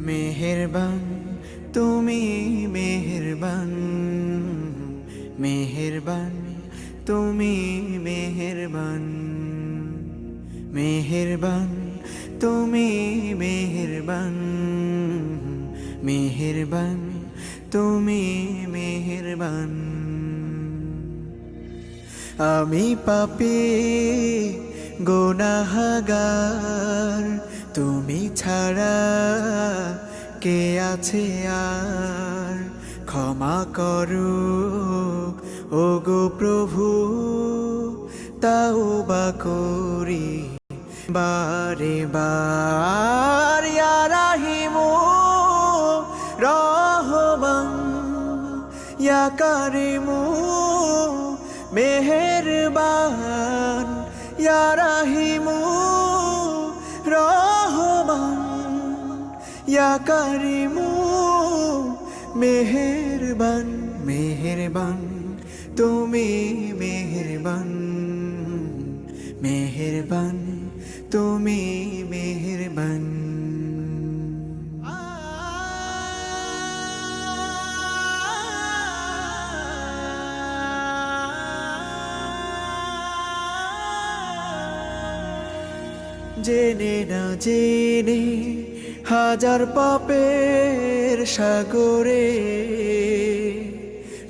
মেহেরবান তুমি মেহেরবান, মেহেরবান তুমি মেহেরবান, মেহেরবান তুমি মেহেরবান, মেহেরবান তুমি মেহেরবান। আমি পাপী গুনাহগার, তুমি ছাড়া কে আছে আর? ক্ষমা করো ওগো প্রভু, তাওবা করি বারে বার। ইয়া রাহিমু রহমান, ইয়া কারিমু মেহেরবান, ইয়া রাহিমু রহমান, ইয়া কারিমু মেহেরবান। মেহেরবান তুমি মেহেরবান, মেহেরবান তুমি মেহেরবান। জেনে না জেনে হাজার পাপের সাগরে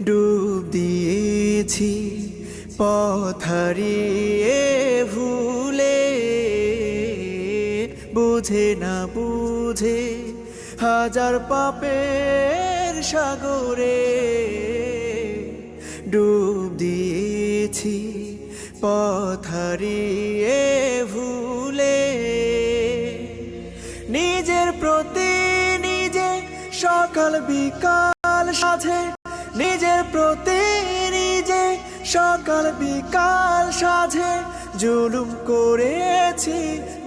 ডুব দিয়েছি, পথ হারিয়ে ভুলে। বুঝে না বুঝে হাজার পাপের সাগরে ডুব দিয়েছি, পথ হারিয়ে ভুলে। নিজের প্রতি নিজে সকাল বিকাল সাধে, নিজের প্রতি নিজে সকাল বিকাল সাধে জুলুম করেছি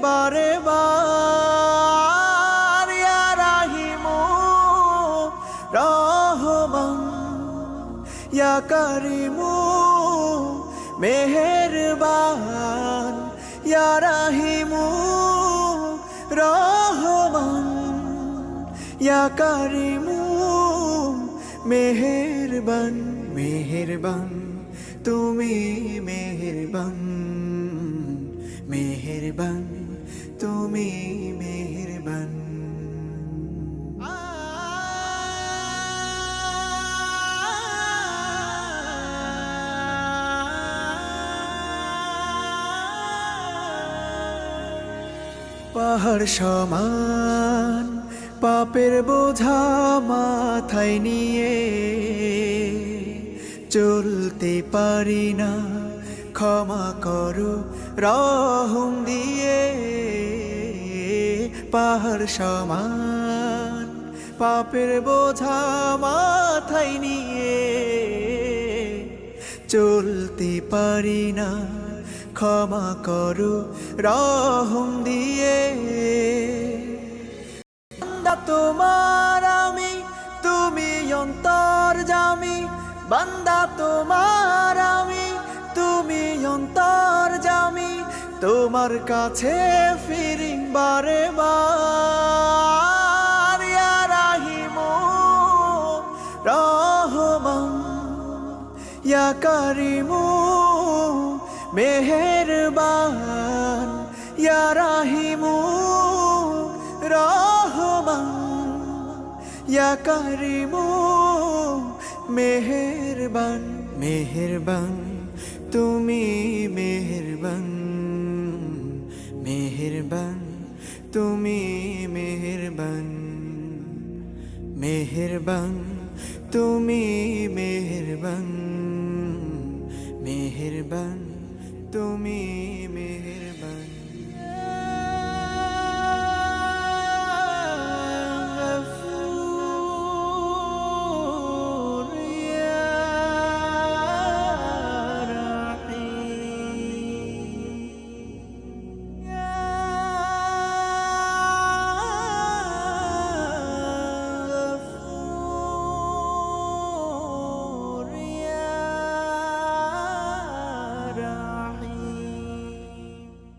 বারে বার। ইয়া রাহিমু রহমান, ইয়া কারিমু মেহেরবান, ইয়া রাহিমু রহমান, ইয়া কারিমু মেহেরবান। মেহেরবান তুমি মেহেরবান, মেহেরবান তুমি মেহেরবান। পাহাড় সমান পাপের বোঝা মাথায় নিয়ে চলতে পারি না, ক্ষমা করো রহম দিয়ে। পাহাড় সমান পাপের বোঝা মাথায় নিয়ে চলতে পারি না, ক্ষমা করো রহম দিয়ে। বান্দা তোমার আমি, তুমি অন্তর্যামী, বান্দা তোমার আমি, তুমি অন্তর্যামী। তোমার কাছে ফিরি বারে বার। ইয়া রাহিমু রহমান, ইয়া কারিমু মেহেরবান, ইয়া রাহিমু রহমান, ইয়া কারিমু মেহেরবান। মেহেরবান তুমি মেহেরবান, মেহেরবান তুমি মেহেরবান, মেহেরবান তুমি মেহেরবান, মেহেরবান তুমি মেহেরবান।